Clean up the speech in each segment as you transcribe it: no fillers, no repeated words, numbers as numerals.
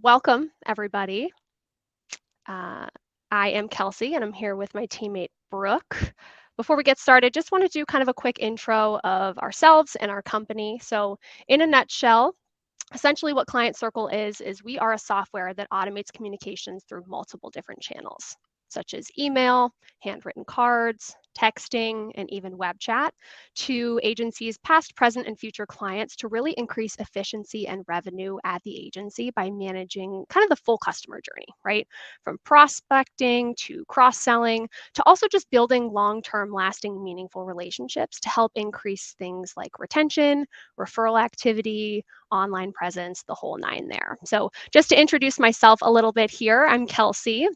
Welcome, everybody. Uh, I am Kelsey, and I'm here with my teammate, Brooke. Before we get started, just want to do kind of a quick intro of ourselves and our company. So, in a nutshell, essentially what Client Circle is we are a software that automates communications through multiple different channels, such as email, handwritten cards, texting, and even web chat, to agencies' past, present, and future clients to really increase efficiency and revenue at the agency by managing kind of the full customer journey, right? From prospecting to cross-selling to also just building long-term, lasting, meaningful relationships to help increase things like retention, referral activity, online presence, the whole nine there. So just to introduce myself a little bit here, I'm Kelsey.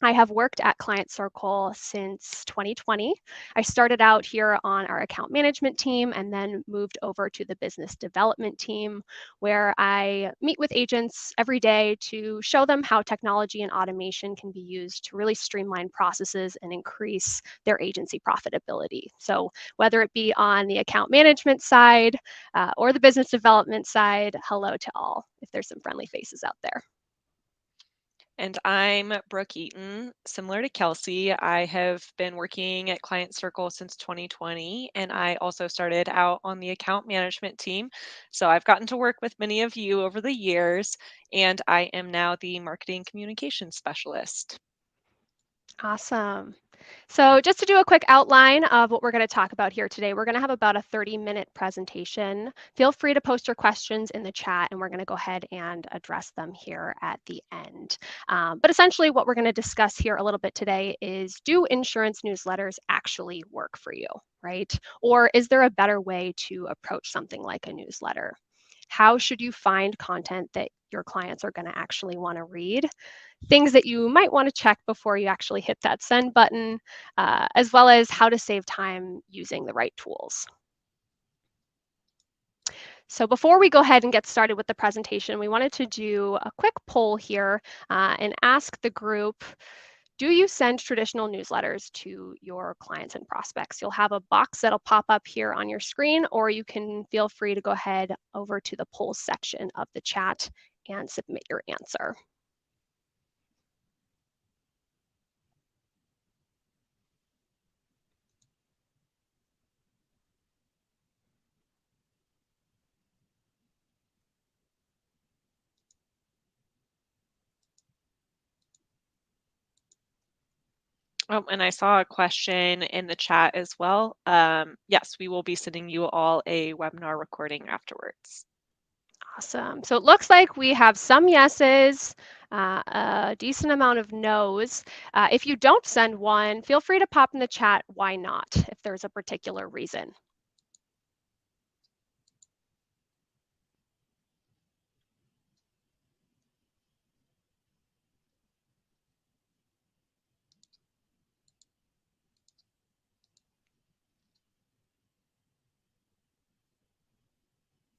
I have worked at Client Circle since 2020. I started out here on our account management team and then moved over to the business development team, where I meet with agents every day to show them how technology and automation can be used to really streamline processes and increase their agency profitability. So, whether it be on the account management side or the business development side, hello to all, if there's some friendly faces out there. And I'm Brooke Eaton. Similar to Kelsey, I have been working at Client Circle since 2020, and I also started out on the account management team. So I've gotten to work with many of you over the years, and I am now the marketing communications specialist. Awesome. So just to do a quick outline of what we're going to talk about here today, we're going to have about a 30-minute presentation. Feel free to post your questions in the chat, and we're going to go ahead and address them here at the end. But essentially what we're going to discuss here a little bit today is, do insurance newsletters actually work for you, right? Or is there a better way to approach something like a newsletter? How should you find content that your clients are going to actually want to read? Things that you might want to check before you actually hit that send button, as well as how to save time using the right tools. So before we go ahead and get started with the presentation, we wanted to do a quick poll here and ask the group, do you send traditional newsletters to your clients and prospects? You'll have a box that'll pop up here on your screen, or you can feel free to go ahead over to the polls section of the chat and submit your answer. Oh, and I saw a question in the chat as well. Yes, we will be sending you all a webinar recording afterwards. Awesome. So it looks like we have some yeses, a decent amount of nos. If you don't send one, feel free to pop in the chat why not, if there's a particular reason.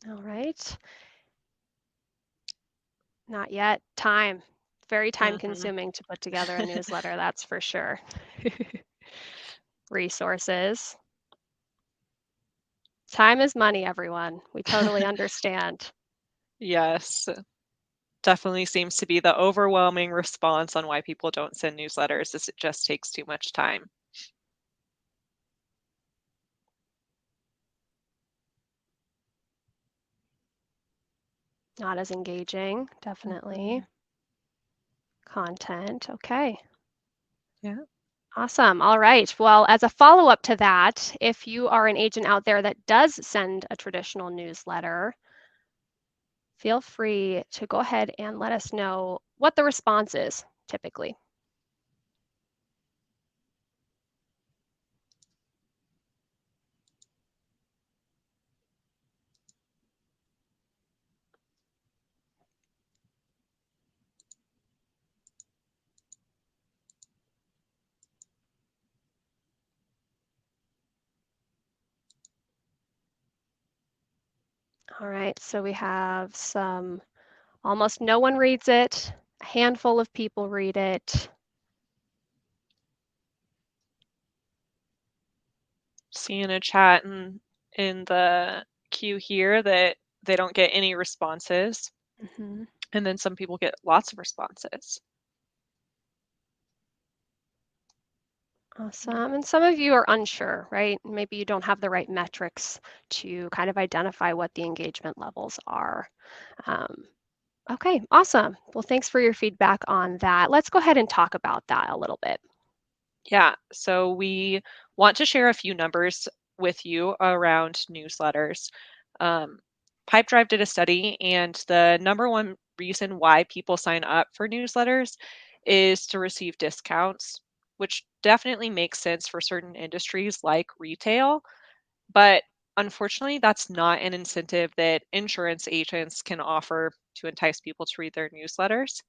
All right. Not yet. Time. Very time consuming to put together a newsletter, that's for sure. Resources. Time is money, everyone. We totally understand. Yes. Definitely seems to be the overwhelming response on why people don't send newsletters, is it just takes too much time. Not as engaging, definitely. Content, okay. Yeah. Awesome. All right. Well, as a follow-up to that, if you are an agent out there that does send a traditional newsletter, feel free to go ahead and let us know what the response is typically. All right. So we have some, almost no one reads it. A handful of people read it. Seeing a chat in the queue here that they don't get any responses. Mm-hmm. And then some people get lots of responses. Awesome. And some of you are unsure, right? Maybe you don't have the right metrics to kind of identify what the engagement levels are. Um, okay, awesome. Well, thanks for your feedback on that. Let's go ahead and talk about that a little bit. Yeah, so we want to share a few numbers with you around newsletters. Um, Pipedrive did a study, and the number one reason why people sign up for newsletters is to receive discounts, which definitely makes sense for certain industries like retail. But unfortunately, that's not an incentive that insurance agents can offer to entice people to read their newsletters.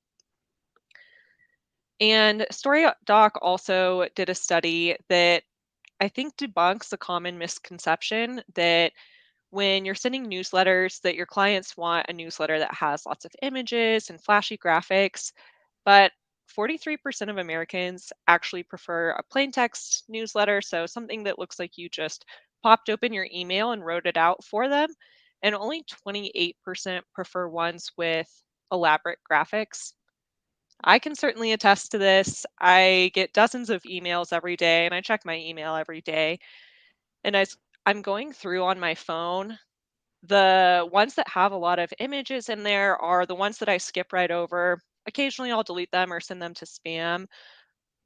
And StoryDoc also did a study that I think debunks a common misconception that when you're sending newsletters that your clients want a newsletter that has lots of images and flashy graphics, but 43% of Americans actually prefer a plain text newsletter, so something that looks like you just popped open your email and wrote it out for them, and only 28% prefer ones with elaborate graphics. I can certainly attest to this. I get dozens of emails every day, and I check my email every day. And as I'm going through on my phone, the ones that have a lot of images in there are the ones that I skip right over. Occasionally, I'll delete them or send them to spam.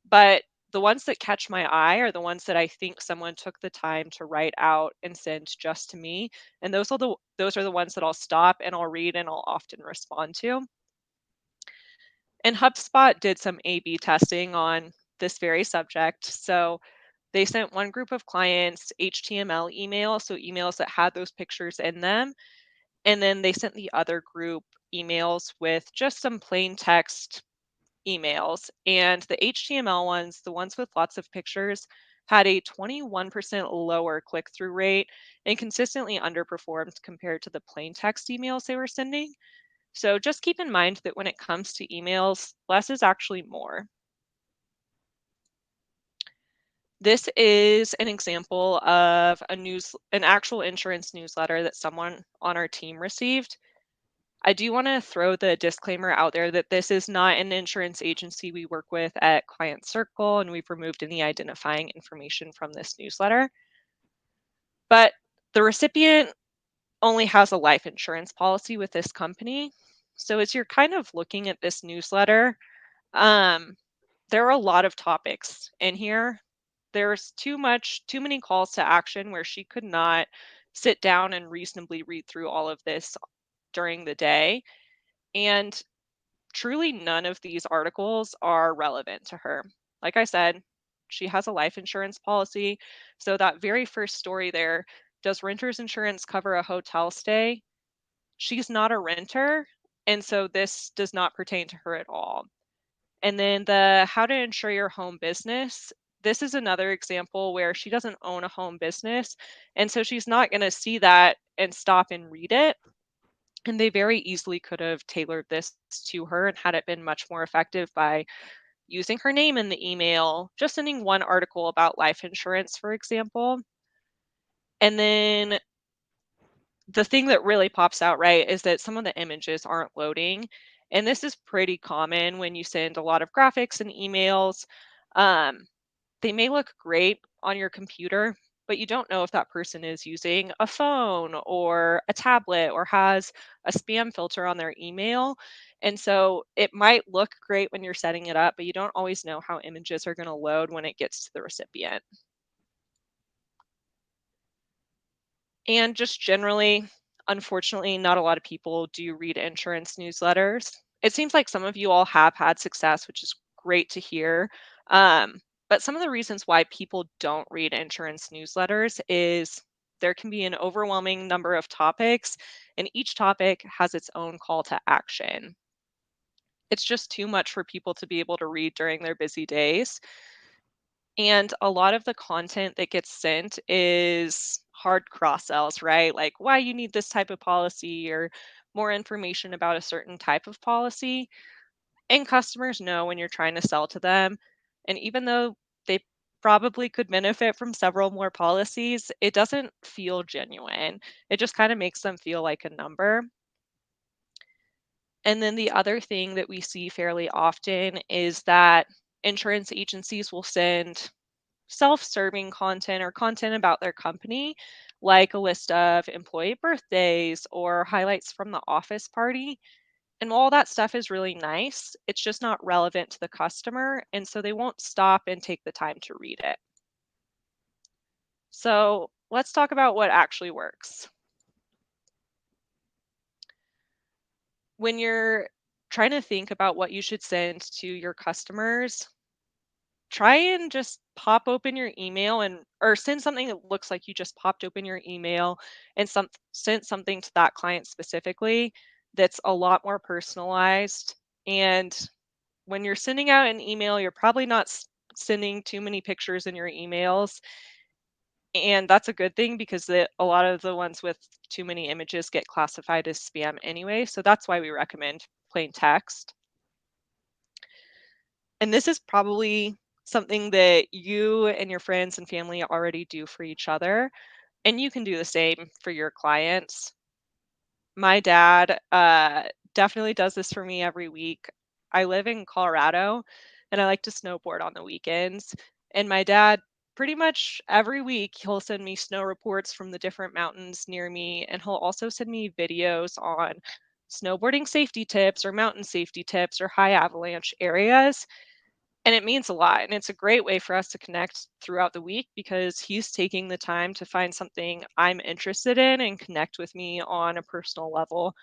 But the ones that catch my eye are the ones that I think someone took the time to write out and send just to me. And those are the ones that I'll stop and I'll read and I'll often respond to. And HubSpot did some A/B testing on this very subject. So they sent one group of clients HTML emails, so emails that had those pictures in them. And then they sent the other group emails with just some plain text emails. And the HTML ones, the ones with lots of pictures, had a 21% lower click through rate and consistently underperformed compared to the plain text emails they were sending. So just keep in mind that when it comes to emails, less is actually more. This is an example of an actual insurance newsletter that someone on our team received. I do want to throw the disclaimer out there that this is not an insurance agency we work with at Client Circle, and we've removed any identifying information from this newsletter. But the recipient only has a life insurance policy with this company. So as you're kind of looking at this newsletter, um, there are a lot of topics in here. There's too many calls to action where she could not sit down and reasonably read through all of this during the day. And truly none of these articles are relevant to her. Like I said, she has a life insurance policy. So that very first story there, does renter's insurance cover a hotel stay? She's not a renter, and so this does not pertain to her at all. And then the how to insure your home business. This is another example where she doesn't own a home business. And so she's not going to see that and stop and read it. And they very easily could have tailored this to her and had it been much more effective by using her name in the email, just sending one article about life insurance, for example. And then the thing that really pops out, right, is that some of the images aren't loading. And this is pretty common when you send a lot of graphics and emails. Um, they may look great on your computer, but you don't know if that person is using a phone or a tablet or has a spam filter on their email. And so it might look great when you're setting it up, but you don't always know how images are going to load when it gets to the recipient. And just generally, unfortunately, not a lot of people do read insurance newsletters. It seems like some of you all have had success, which is great to hear. But some of the reasons why people don't read insurance newsletters is there can be an overwhelming number of topics, and each topic has its own call to action. It's just too much for people to be able to read during their busy days. And a lot of the content that gets sent is hard cross sells, right? Like why you need this type of policy or more information about a certain type of policy. And customers know when you're trying to sell to them. And even though they probably could benefit from several more policies, it doesn't feel genuine. It just kind of makes them feel like a number. And then the other thing that we see fairly often is that insurance agencies will send self-serving content or content about their company, like a list of employee birthdays or highlights from the office party. And all that stuff is really nice, it's just not relevant to the customer, and so they won't stop and take the time to read it. So let's talk about what actually works. When you're trying to think about what you should send to your customers, try and just pop open your email and or send something that looks like you just popped open your email and sent something to that client specifically that's a lot more personalized. And when you're sending out an email, you're probably not sending too many pictures in your emails, and that's a good thing because a lot of the ones with too many images get classified as spam anyway, so that's why we recommend plain text. And this is probably something that you and your friends and family already do for each other, and you can do the same for your clients. My dad definitely does this for me every week. I live in Colorado and I like to snowboard on the weekends. And my dad, pretty much every week, he'll send me snow reports from the different mountains near me. And he'll also send me videos on snowboarding safety tips or mountain safety tips or high avalanche areas. And it means a lot. And it's a great way for us to connect throughout the week because he's taking the time to find something I'm interested in and connect with me on a personal level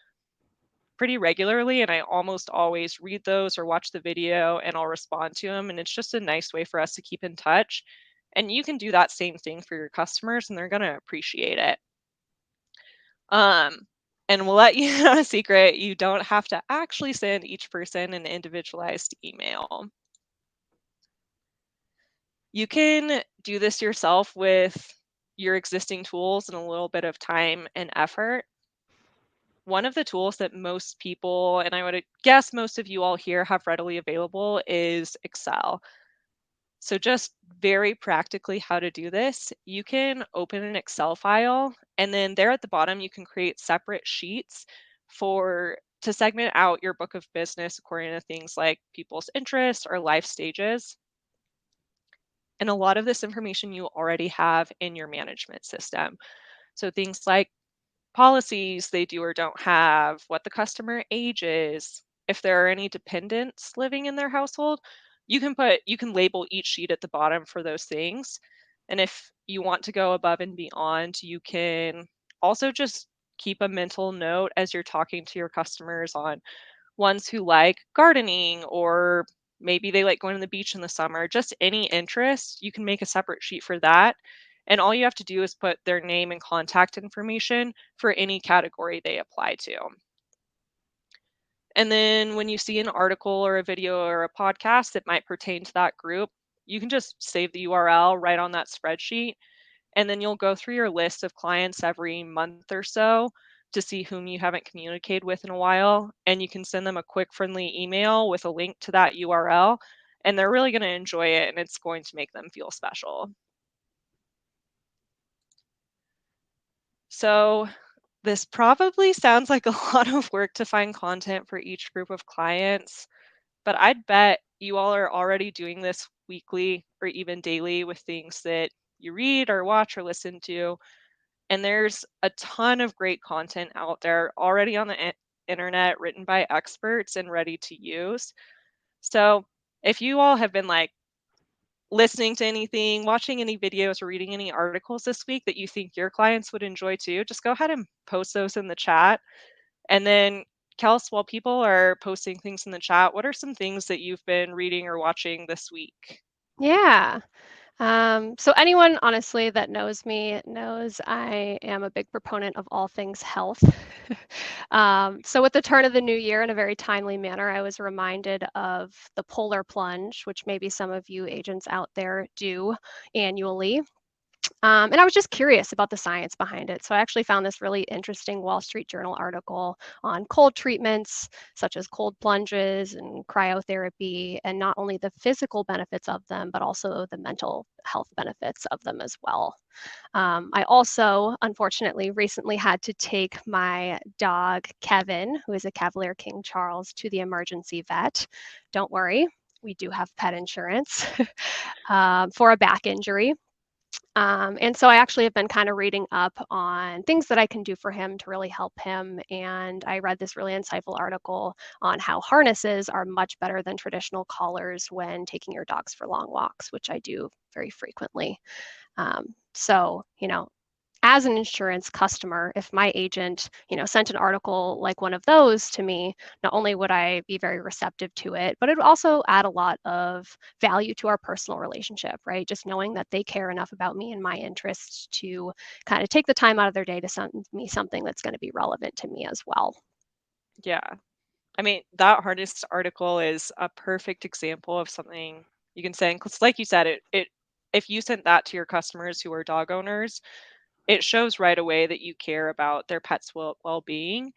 pretty regularly. And I almost always read those or watch the video and I'll respond to them. And it's just a nice way for us to keep in touch. And you can do that same thing for your customers and they're going to appreciate it. Um, and we'll let you know a secret, you don't have to actually send each person an individualized email. You can do this yourself with your existing tools and a little bit of time and effort. One of the tools that most people, and I would guess most of you all here have readily available, is Excel. So just very practically how to do this, you can open an Excel file and then there at the bottom you can create separate sheets for to segment out your book of business according to things like people's interests or life stages. And a lot of this information you already have in your management system. So things like policies they do or don't have, what the customer age is, if there are any dependents living in their household, you can label each sheet at the bottom for those things. And if you want to go above and beyond, you can also just keep a mental note as you're talking to your customers on ones who like gardening or maybe they like going to the beach in the summer, just any interest, you can make a separate sheet for that. And all you have to do is put their name and contact information for any category they apply to. And then when you see an article or a video or a podcast that might pertain to that group, you can just save the URL right on that spreadsheet and then you'll go through your list of clients every month or so to see whom you haven't communicated with in a while. And you can send them a quick, friendly email with a link to that URL. And they're really going to enjoy it and it's going to make them feel special. So, this probably sounds like a lot of work to find content for each group of clients, but I'd bet you all are already doing this weekly or even daily with things that you read or watch or listen to. And there's a ton of great content out there already on the internet written by experts and ready to use. So if you all have been like listening to anything, watching any videos, or reading any articles this week that you think your clients would enjoy too, just go ahead and post those in the chat. And then, Kels, while people are posting things in the chat, what are some things that you've been reading or watching this week? Yeah. So anyone honestly that knows me knows I am a big proponent of all things health. So with the turn of the new year in a very timely manner, I was reminded of the polar plunge, which maybe some of you agents out there do annually. And I was just curious about the science behind it. So I actually found this really interesting Wall Street Journal article on cold treatments, such as cold plunges and cryotherapy, and not only the physical benefits of them, but also the mental health benefits of them as well. I also, unfortunately, recently had to take my dog, Kevin, who is a Cavalier King Charles, to the emergency vet. Don't worry, we do have pet insurance for a back injury. And so I actually have been kind of reading up on things that I can do for him to really help him. And I read this really insightful article on how harnesses are much better than traditional collars when taking your dogs for long walks, which I do very frequently. So, as an insurance customer, if my agent, sent an article like one of those to me, not only would I be very receptive to it, but it would also add a lot of value to our personal relationship, right? Just knowing that they care enough about me and my interests to kind of take the time out of their day to send me something that's going to be relevant to me as well. Yeah. I mean, that hardest article is a perfect example of something you can say. Because, like you said, it if you sent that to your customers who are dog owners, it shows right away that you care about their pets' well-being,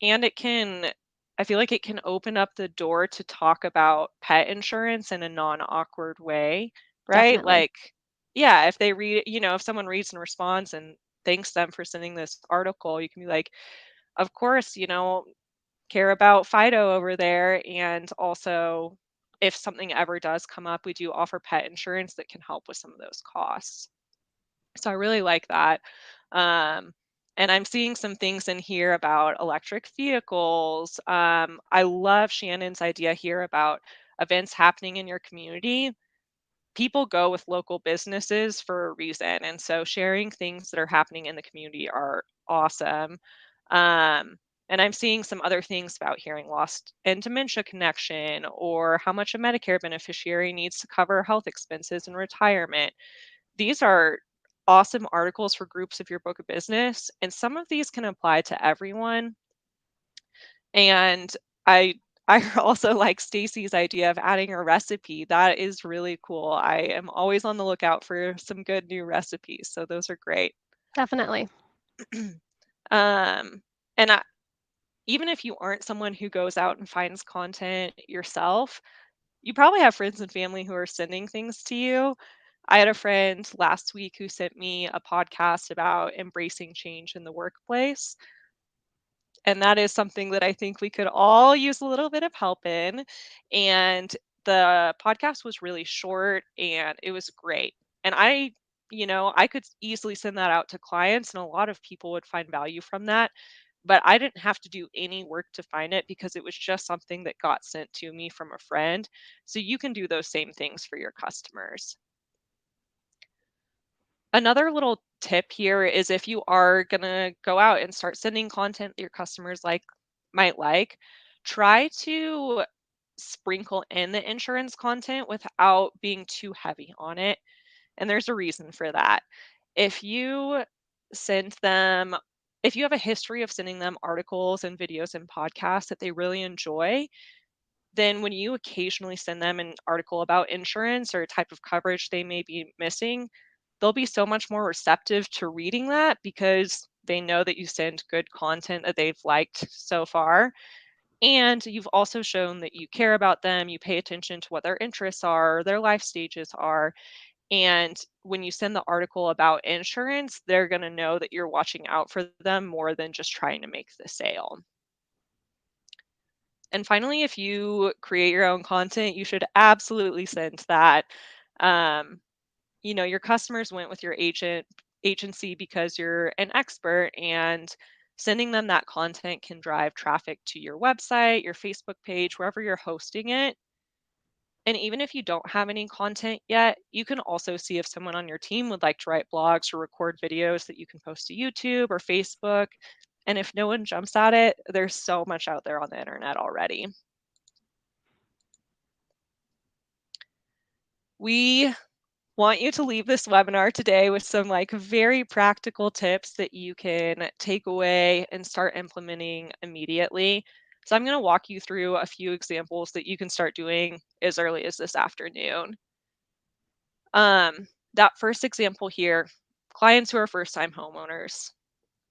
and I feel like it can open up the door to talk about pet insurance in a non-awkward way, right? Definitely. Like, yeah, if they read, if someone reads and responds and thanks them for sending this article, you can be like, of course, care about Fido over there. And also, if something ever does come up, we do offer pet insurance that can help with some of those costs. So I really like that. Um, and I'm seeing some things in here about electric vehicles. I love Shannon's idea here about events happening in your community. People go with local businesses for a reason. And so sharing things that are happening in the community are awesome. Um, and I'm seeing some other things about hearing loss and dementia connection, or how much a Medicare beneficiary needs to cover health expenses in retirement. These are awesome articles for groups of your book of business, and some of these can apply to everyone. And I I also like Stacy's idea of adding a recipe. That is really cool. I am always on the lookout for some good new recipes, so those are great. Definitely. Um, and even if you aren't someone who goes out and finds content yourself, you probably have friends and family who are sending things to you. I had a friend last week who sent me a podcast about embracing change in the workplace. And that is something that I think we could all use a little bit of help in. And the podcast was really short and it was great. And I could easily send that out to clients, and a lot of people would find value from that. But I didn't have to do any work to find it because it was just something that got sent to me from a friend. So you can do those same things for your customers. Another little tip here is, if you are going to go out and start sending content that your customers might like, try to sprinkle in the insurance content without being too heavy on it. And there's a reason for that. If you send them if you have a history of sending them articles and videos and podcasts that they really enjoy, then when you occasionally send them an article about insurance or a type of coverage they may be missing, they'll be so much more receptive to reading that because they know that you send good content that they've liked so far. And you've also shown that you care about them, you pay attention to what their interests are, their life stages are. And when you send the article about insurance, they're going to know that you're watching out for them more than just trying to make the sale. And finally, if you create your own content, you should absolutely send that. Um, your customers went with your agency because you're an expert, and sending them that content can drive traffic to your website, your Facebook page, wherever you're hosting it. And even if you don't have any content yet, you can also see if someone on your team would like to write blogs or record videos that you can post to YouTube or Facebook. And if no one jumps at it, there's so much out there on the internet already. We want you to leave this webinar today with some very practical tips that you can take away and start implementing immediately. So I'm going to walk you through a few examples that you can start doing as early as this afternoon. That first example here, clients who are first-time homeowners.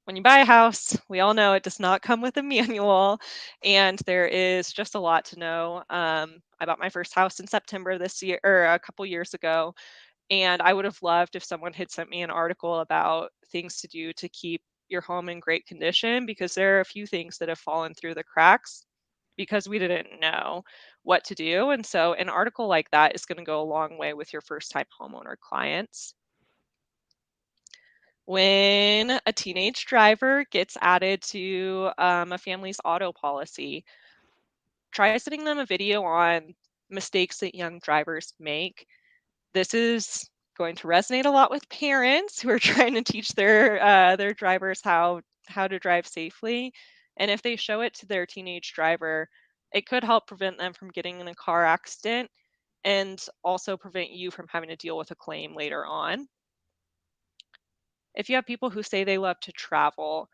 When you buy a house, we all know it does not come with a manual, and there is just a lot to know. I bought my first house in September this year, or a couple years ago, and I would have loved if someone had sent me an article about things to do to keep your home in great condition, because there are a few things that have fallen through the cracks because we didn't know what to do. And so an article like that is going to go a long way with your first time homeowner clients. When a teenage driver gets added to a family's auto policy, try sending them a video on mistakes that young drivers make. This is going to resonate a lot with parents who are trying to teach their drivers how to drive safely. And if they show it to their teenage driver, it could help prevent them from getting in a car accident and also prevent you from having to deal with a claim later on. If you have people who say they love to travel,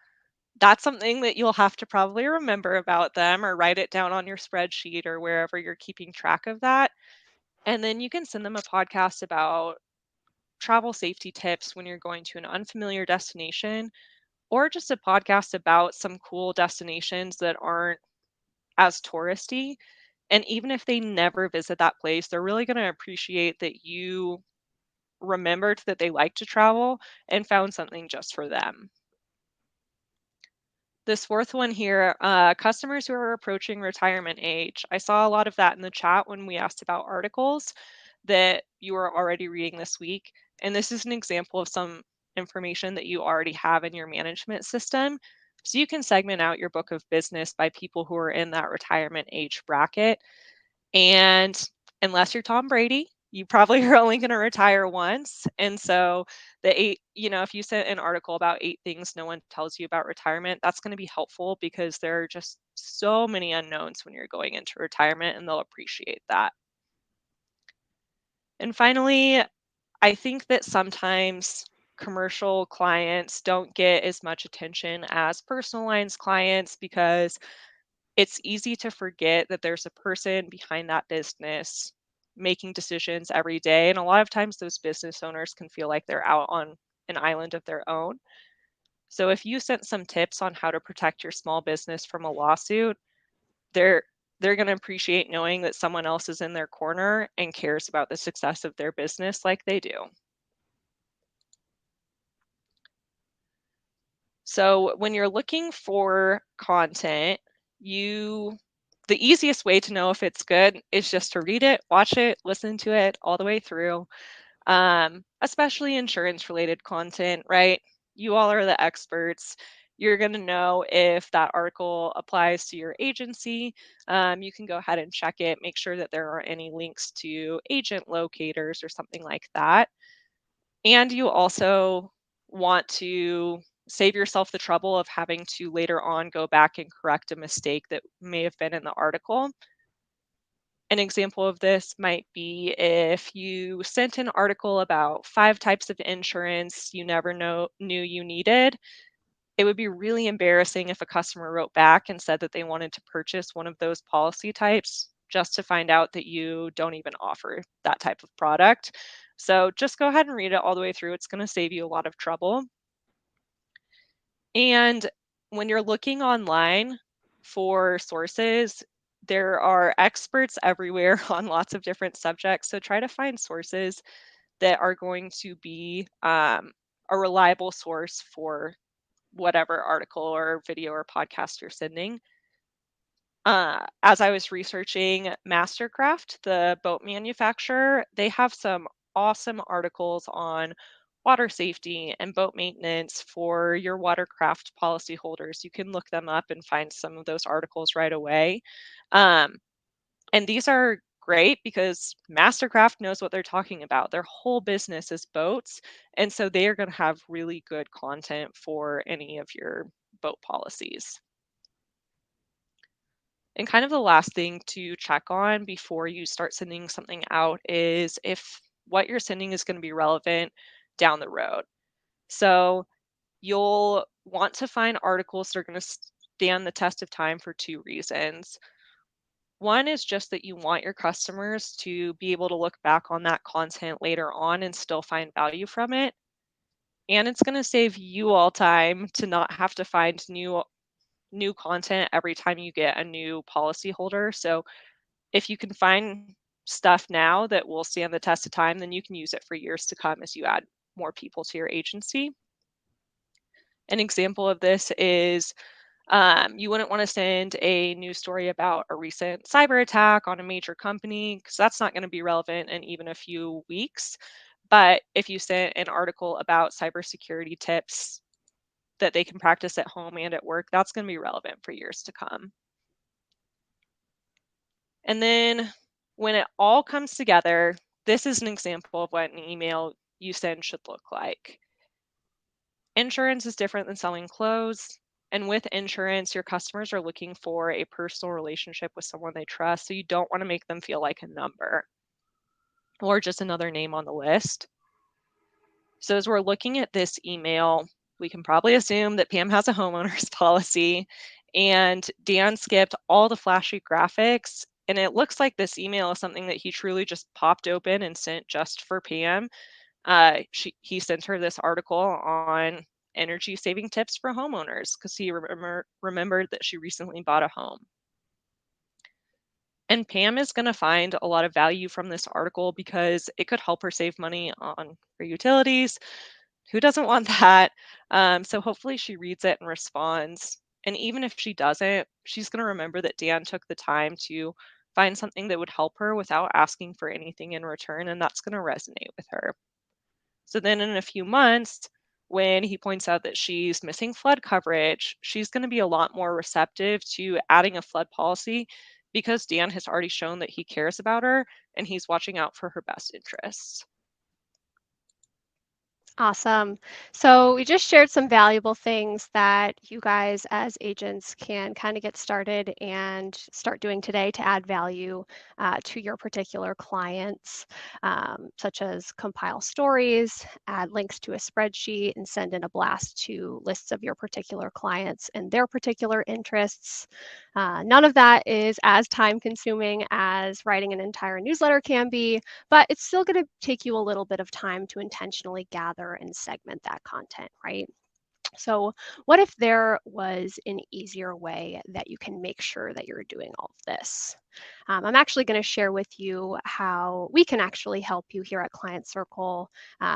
that's something that you'll have to probably remember about them or write it down on your spreadsheet or wherever you're keeping track of that. And then you can send them a podcast about travel safety tips when you're going to an unfamiliar destination, or just a podcast about some cool destinations that aren't as touristy. And even if they never visit that place, they're really going to appreciate that you remembered that they like to travel and found something just for them. This fourth one here, customers who are approaching retirement age. I saw a lot of that in the chat when we asked about articles that you are already reading this week. And this is an example of some information that you already have in your management system. So you can segment out your book of business by people who are in that retirement age bracket. And unless you're Tom Brady, you probably are only going to retire once. And so the eight, if you sent an article about 8 things no one tells you about retirement, that's going to be helpful because there are just so many unknowns when you're going into retirement, and they'll appreciate that. And finally, I think that sometimes commercial clients don't get as much attention as personal lines clients because it's easy to forget that there's a person behind that business making decisions every day. And a lot of times those business owners can feel like they're out on an island of their own. So if you sent some tips on how to protect your small business from a lawsuit, they're they're going to appreciate knowing that someone else is in their corner and cares about the success of their business like they do. So when you're looking for content, the easiest way to know if it's good is just to read it, watch it, listen to it all the way through. Especially insurance related content, right? You all are the experts. You're going to know if that article applies to your agency. You can go ahead and check it, make sure that there aren't any links to agent locators or something like that. And you also want to save yourself the trouble of having to later on go back and correct a mistake that may have been in the article. An example of this might be if you sent an article about 5 types of insurance you never knew you needed. It would be really embarrassing if a customer wrote back and said that they wanted to purchase one of those policy types just to find out that you don't even offer that type of product. So just go ahead and read it all the way through. It's going to save you a lot of trouble. And when you're looking online for sources, there are experts everywhere on lots of different subjects. So try to find sources that are going to be a reliable source for whatever article or video or podcast you're sending. As I was researching Mastercraft, the boat manufacturer, they have some awesome articles on water safety and boat maintenance for your watercraft policyholders. You can look them up and find some of those articles right away. Um, and these are great because Mastercraft knows what they're talking about. Their whole business is boats. And so they are going to have really good content for any of your boat policies. And kind of the last thing to check on before you start sending something out is if what you're sending is going to be relevant down the road. So you'll want to find articles that are going to stand the test of time for 2 reasons. One is just that you want your customers to be able to look back on that content later on and still find value from it. And it's going to save you all time to not have to find new content every time you get a new policy holder. So if you can find stuff now that will stand the test of time, then you can use it for years to come as you add more people to your agency. An example of this is you wouldn't want to send a news story about a recent cyber attack on a major company because that's not going to be relevant in even a few weeks. But if you sent an article about cybersecurity tips that they can practice at home and at work, that's going to be relevant for years to come. And then when it all comes together, this is an example of what an email you send should look like. Insurance is different than selling clothes. And with insurance, your customers are looking for a personal relationship with someone they trust. So you don't want to make them feel like a number or just another name on the list. So as we're looking at this email, we can probably assume that Pam has a homeowner's policy and Dan skipped all the flashy graphics. And it looks like this email is something that he truly just popped open and sent just for Pam. He sent her this article on energy saving tips for homeowners because he remembered that she recently bought a home. And Pam is going to find a lot of value from this article because it could help her save money on her utilities. Who doesn't want that? So hopefully she reads it and responds. And even if she doesn't, she's going to remember that Dan took the time to find something that would help her without asking for anything in return. And that's going to resonate with her. So then in a few months, when he points out that she's missing flood coverage, she's going to be a lot more receptive to adding a flood policy because Dan has already shown that he cares about her and he's watching out for her best interests. Awesome. So we just shared some valuable things that you guys as agents can kind of get started and start doing today to add value to your particular clients, such as compile stories, add links to a spreadsheet, and send in a blast to lists of your particular clients and their particular interests. None of that is as time consuming as writing an entire newsletter can be, but it's still going to take you a little bit of time to intentionally gather and segment that content, right? So, what if there was an easier way that you can make sure that you're doing all of this? I'm actually going to share with you how we can actually help you here at Client Circle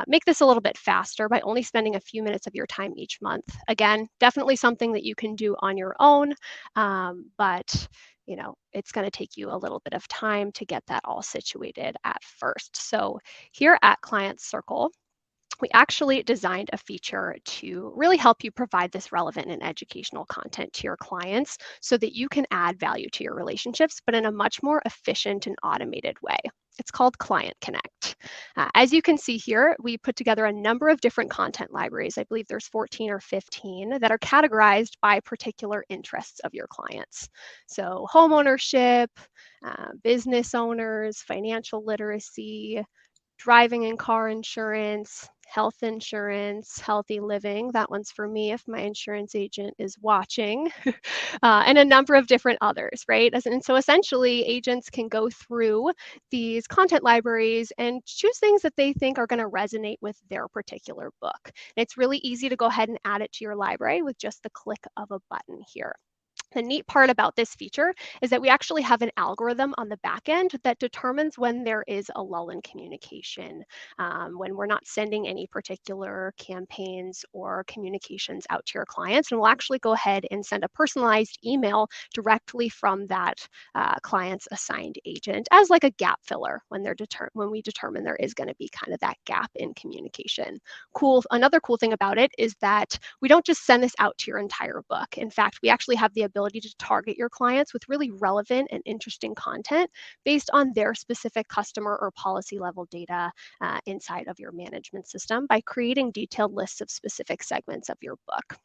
make this a little bit faster by only spending a few minutes of your time each month. Again, definitely something that you can do on your own, but it's going to take you a little bit of time to get that all situated at first. So here at Client Circle, we actually designed a feature to really help you provide this relevant and educational content to your clients so that you can add value to your relationships, but in a much more efficient and automated way. It's called Client Connect. As you can see here, we put together a number of different content libraries. I believe there's 14 or 15 that are categorized by particular interests of your clients. So homeownership, business owners, financial literacy, driving and car insurance, health insurance, healthy living. That one's for me if my insurance agent is watching, and a number of different others, right? And so essentially, agents can go through these content libraries and choose things that they think are going to resonate with their particular book. And it's really easy to go ahead and add it to your library with just the click of a button here. The neat part about this feature is that we actually have an algorithm on the back end that determines when there is a lull in communication, when we're not sending any particular campaigns or communications out to your clients. And we'll actually go ahead and send a personalized email directly from that client's assigned agent as like a gap filler when we determine there is going to be kind of that gap in communication. Another cool thing about it is that we don't just send this out to your entire book. In fact, we actually have the ability to target your clients with really relevant and interesting content based on their specific customer or policy level data inside of your management system by creating detailed lists of specific segments of your book.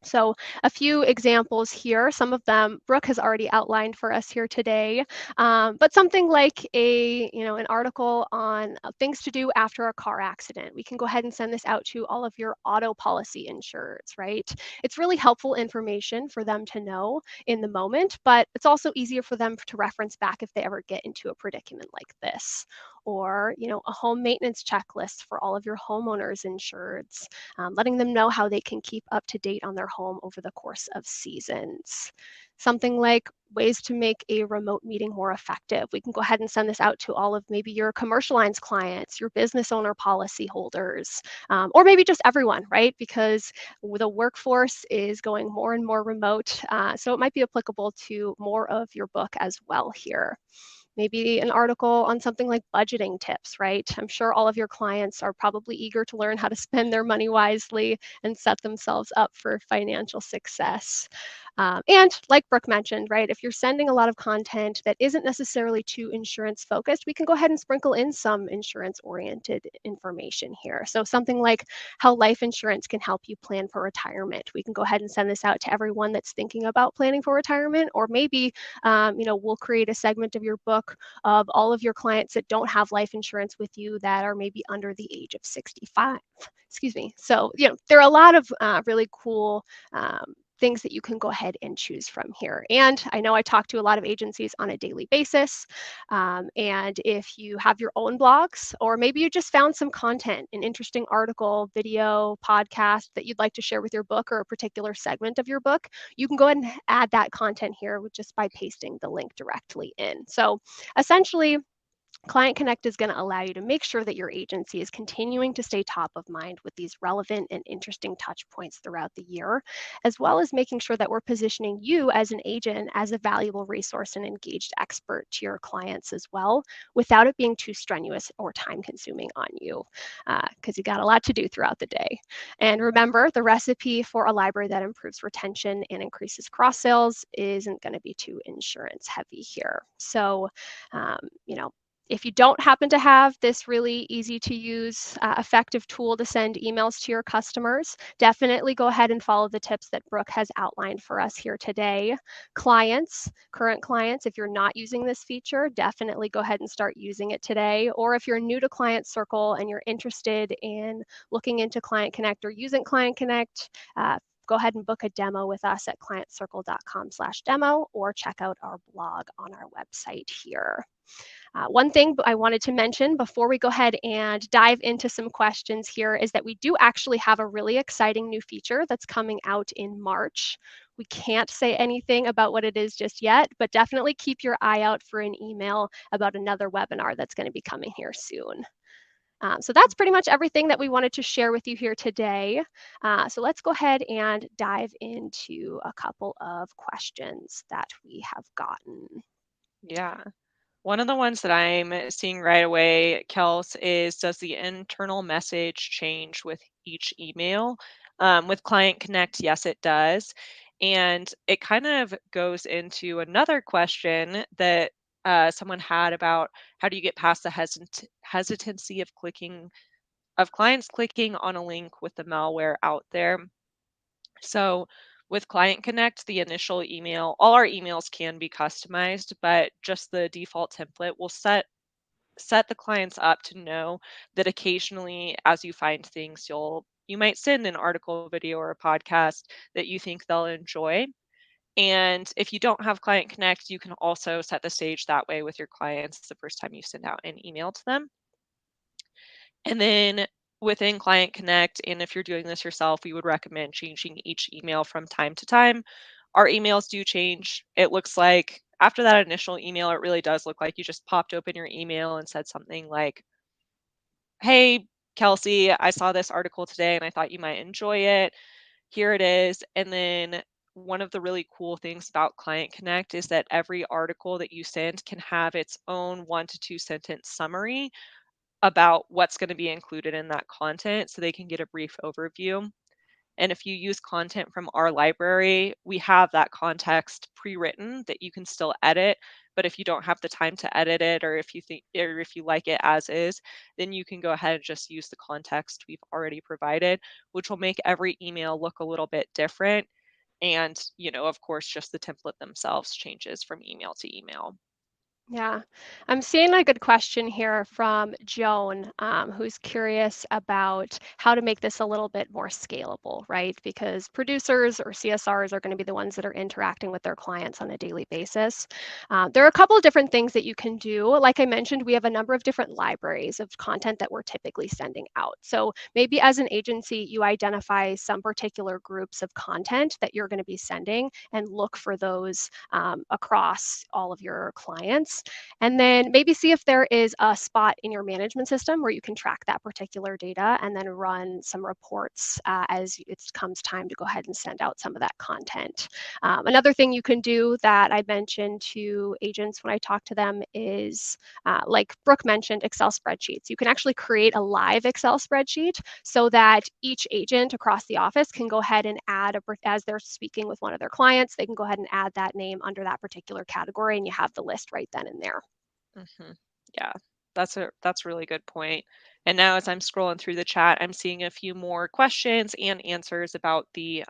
So a few examples here, some of them Brooke has already outlined for us here today, but something like an article on things to do after a car accident. We can go ahead and send this out to all of your auto policy insureds, right? It's really helpful information for them to know in the moment, but it's also easier for them to reference back if they ever get into a predicament like this. Or, a home maintenance checklist for all of your homeowners insureds, letting them know how they can keep up to date on their home over the course of seasons. Something like ways to make a remote meeting more effective. We can go ahead and send this out to all of maybe your commercial lines clients, your business owner policy holders, or maybe just everyone, right? Because the workforce is going more and more remote. So it might be applicable to more of your book as well here. Maybe an article on something like budgeting tips, right? I'm sure all of your clients are probably eager to learn how to spend their money wisely and set themselves up for financial success. And like Brooke mentioned, right, if you're sending a lot of content that isn't necessarily too insurance focused, we can go ahead and sprinkle in some insurance oriented information here. So something like how life insurance can help you plan for retirement. We can go ahead and send this out to everyone that's thinking about planning for retirement, or maybe we'll create a segment of your book of all of your clients that don't have life insurance with you that are maybe under the age of 65. Excuse me. So, there are a lot of really cool things that you can go ahead and choose from here. And I know I talk to a lot of agencies on a daily basis. And if you have your own blogs, or maybe you just found some content, an interesting article, video, podcast that you'd like to share with your book or a particular segment of your book, you can go ahead and add that content here just by pasting the link directly in. So essentially, Client Connect is going to allow you to make sure that your agency is continuing to stay top of mind with these relevant and interesting touch points throughout the year, as well as making sure that we're positioning you as an agent as a valuable resource and engaged expert to your clients as well, without it being too strenuous or time consuming on you, because you got a lot to do throughout the day. And remember, the recipe for a library that improves retention and increases cross sales isn't going to be too insurance heavy here. So, um, you know, if you don't happen to have this really easy to use, effective tool to send emails to your customers, definitely go ahead and follow the tips that Brooke has outlined for us here today. Current clients, if you're not using this feature, definitely go ahead and start using it today. Or if you're new to Client Circle and you're interested in looking into Client Connect or using Client Connect, go ahead and book a demo with us at clientcircle.com/demo, or check out our blog on our website here. One thing I wanted to mention before we go ahead and dive into some questions here is that we do actually have a really exciting new feature that's coming out in March. We can't say anything about what it is just yet, but definitely keep your eye out for an email about another webinar that's going to be coming here soon. So that's pretty much everything that we wanted to share with you here today. So let's go ahead and dive into a couple of questions that we have gotten. Yeah. One of the ones that I'm seeing right away, Kels, is does the internal message change with each email? With Client Connect, yes, it does. And it kind of goes into another question that someone had about how do you get past the hesitancy of clients clicking on a link with the malware out there. So with Client Connect, the initial email, all our emails can be customized, but just the default template will set the clients up to know that occasionally as you find things you might send an article, video, or a podcast that you think they'll enjoy. And if you don't have Client Connect, you can also set the stage that way with your clients the first time you send out an email to them. And then within Client Connect, and if you're doing this yourself, we would recommend changing each email from time to time. Our emails do change. It looks like after that initial email, it really does look like you just popped open your email and said something like, "Hey, Kelsey, I saw this article today and I thought you might enjoy it. Here it is." And then one of the really cool things about Client Connect is that every article that you send can have its own 1 to 2 sentence summary about what's going to be included in that content so they can get a brief overview. And if you use content from our library, we have that context pre-written that you can still edit, But if you don't have the time to edit it, or if you like it as is, then you can go ahead and just use the context we've already provided, which will make every email look a little bit different. And, of course, just the template themselves changes from email to email. Yeah, I'm seeing a good question here from Joan, who's curious about how to make this a little bit more scalable, right? Because producers or CSRs are going to be the ones that are interacting with their clients on a daily basis. There are a couple of different things that you can do. Like I mentioned, we have a number of different libraries of content that we're typically sending out. So maybe as an agency, you identify some particular groups of content that you're going to be sending and look for those across all of your clients. And then maybe see if there is a spot in your management system where you can track that particular data and then run some reports as it comes time to go ahead and send out some of that content. Another thing you can do that I mentioned to agents when I talk to them is, like Brooke mentioned, Excel spreadsheets. You can actually create a live Excel spreadsheet so that each agent across the office can go ahead and add, as they're speaking with one of their clients, they can go ahead and add that name under that particular category, and you have the list right then and there. Yeah, that's a really good point. And now as I'm scrolling through the chat, I'm seeing a few more questions and answers about the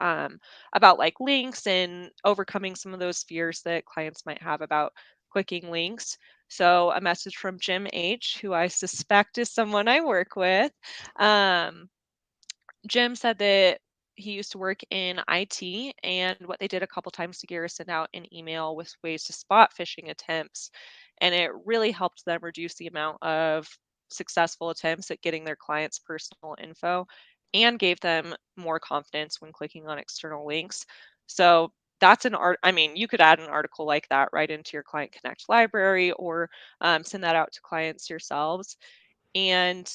about like links and overcoming some of those fears that clients might have about clicking links. So a message from Jim H, who I suspect is someone I work with. Um, Jim said that he used to work in IT, and what they did a couple times a year is send out an email with ways to spot phishing attempts. And it really helped them reduce the amount of successful attempts at getting their clients' personal info and gave them more confidence when clicking on external links. So that's an art. I mean, you could add an article like that right into your Client Connect library, or send that out to clients yourselves. And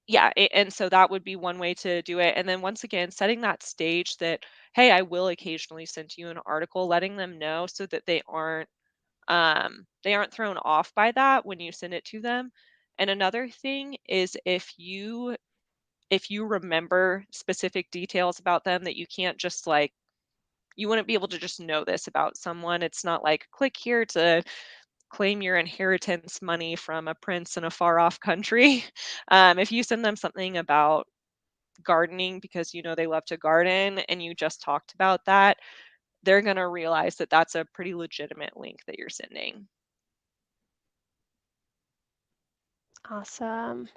yeah, and so that would be one way to do it. And then once again, setting that stage that, hey, I will occasionally send you an article, letting them know so that they aren't thrown off by that when you send it to them. And another thing is, if you remember specific details about them that you can't just like, you wouldn't be able to just know this about someone. It's not like click here to claim your inheritance money from a prince in a far off country. If you send them something about gardening because they love to garden and you just talked about that, they're going to realize that that's a pretty legitimate link that you're sending. Awesome.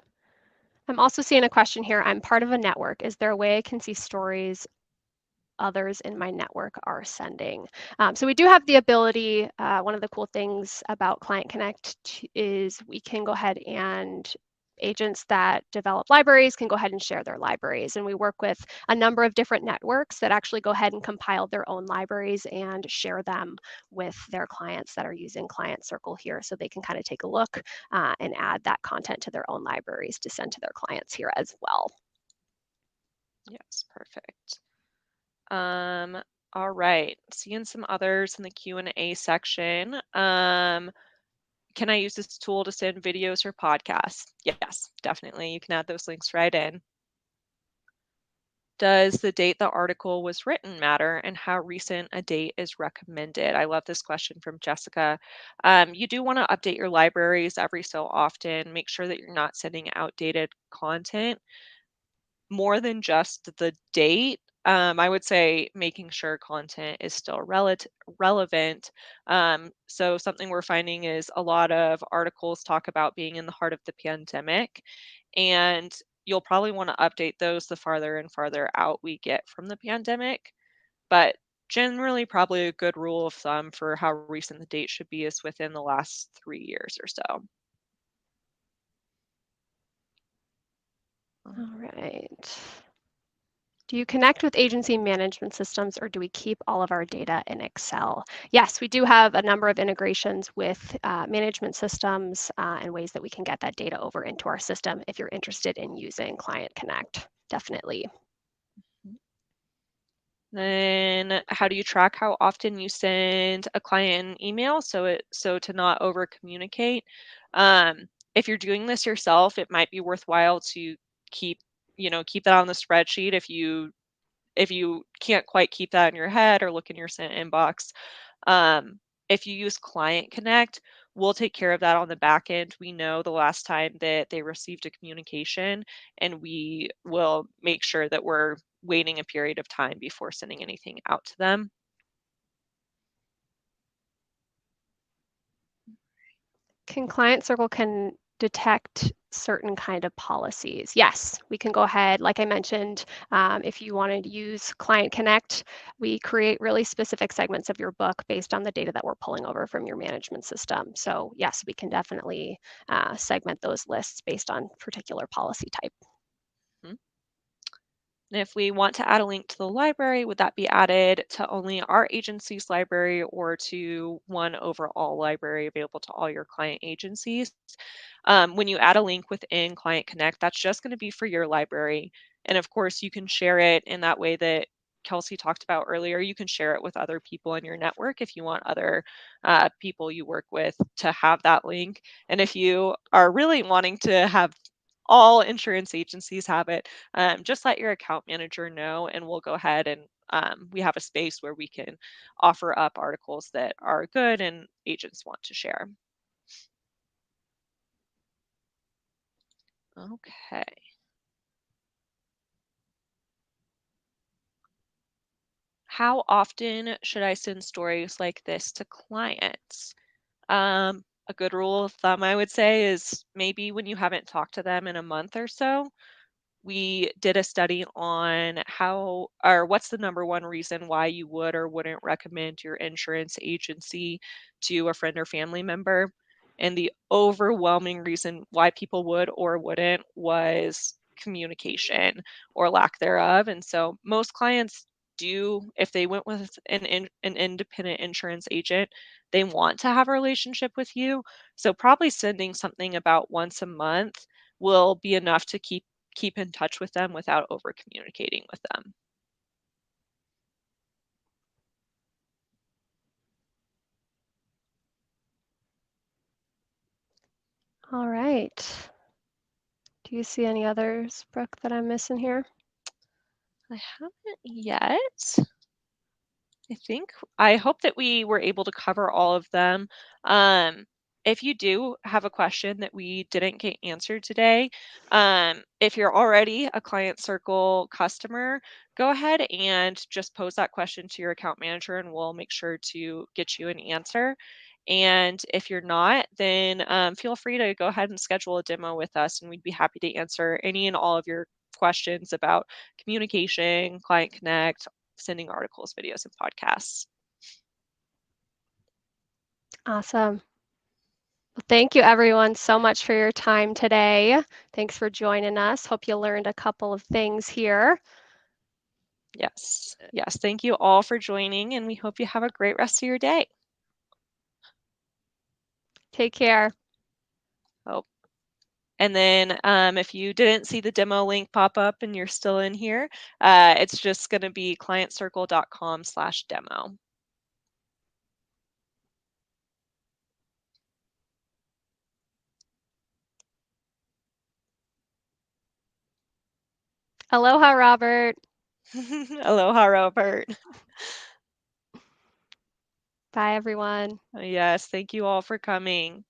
I'm also seeing a question here. I'm part of a network. Is there a way I can see stories others in my network are sending? So we do have the ability. One of the cool things about Client Connect is we can go ahead and agents that develop libraries can go ahead and share their libraries. And we work with a number of different networks that actually go ahead and compile their own libraries and share them with their clients that are using Client Circle here. So they can kind of take a look and add that content to their own libraries to send to their clients here as well. Yes, perfect. All right, seeing some others in the Q&A section. Can I use this tool to send videos or podcasts? Yes, definitely. You can add those links right in. Does the date the article was written matter, and how recent a date is recommended? I love this question from Jessica. You do want to update your libraries every so often. Make sure that you're not sending outdated content. More than just the date, I would say making sure content is still relevant. So something we're finding is a lot of articles talk about being in the heart of the pandemic, and you'll probably want to update those the farther and farther out we get from the pandemic. But generally, probably a good rule of thumb for how recent the date should be is within the last 3 years or so. All right. Do you connect with agency management systems or do we keep all of our data in Excel? Yes, we do have a number of integrations with management systems and ways that we can get that data over into our system if you're interested in using Client Connect. Definitely. Then how do you track how often you send a client an email so to not over communicate? If you're doing this yourself, it might be worthwhile to keep keep that on the spreadsheet if you can't quite keep that in your head or look in your sent inbox. Um, if you use Client Connect, we'll take care of that on the back end. We know the last time that they received a communication, and we will make sure that we're waiting a period of time before sending anything out to them. Can Client Circle can detect certain kind of policies? Yes, we can go ahead. Like I mentioned, if you wanted to use Client Connect, we create really specific segments of your book based on the data that we're pulling over from your management system. So yes, we can definitely segment those lists based on particular policy type. Mhm. And if we want to add a link to the library, would that be added to only our agency's library or to one overall library available to all your client agencies? When you add a link within Client Connect, that's just going to be for your library. And of course, you can share it in that way that Kelsey talked about earlier. You can share it with other people in your network if you want other people you work with to have that link. And if you are really wanting to have all insurance agencies have it, just let your account manager know, and we'll go ahead and we have a space where we can offer up articles that are good and agents want to share. Okay. How often should I send stories like this to clients? A good rule of thumb, I would say, is maybe when you haven't talked to them in a month or so. We did a study on how or what's the number one reason why you would or wouldn't recommend your insurance agency to a friend or family member. And the overwhelming reason why people would or wouldn't was communication or lack thereof. And so most clients do, if they went with an independent insurance agent, they want to have a relationship with you. So probably sending something about once a month will be enough to keep in touch with them without over communicating with them. All right. Do you see any others, Brooke, that I'm missing here? I haven't yet. I hope that we were able to cover all of them. Um, if you do have a question that we didn't get answered today, if you're already a Client Circle customer, go ahead and just pose that question to your account manager and we'll make sure to get you an answer. And if you're not, then feel free to go ahead and schedule a demo with us, and we'd be happy to answer any and all of your questions about communication, Client Connect, sending articles, videos, and podcasts. Awesome. Well, thank you everyone so much for your time today. Thanks for joining us. Hope you learned a couple of things here. Yes. Yes. Thank you all for joining, and we hope you have a great rest of your day. Take care. Oh, and then if you didn't see the demo link pop up and you're still in here, it's just going to be clientcircle.com/demo. Aloha, Robert. Aloha, Robert. Bye, everyone. Yes. Thank you all for coming.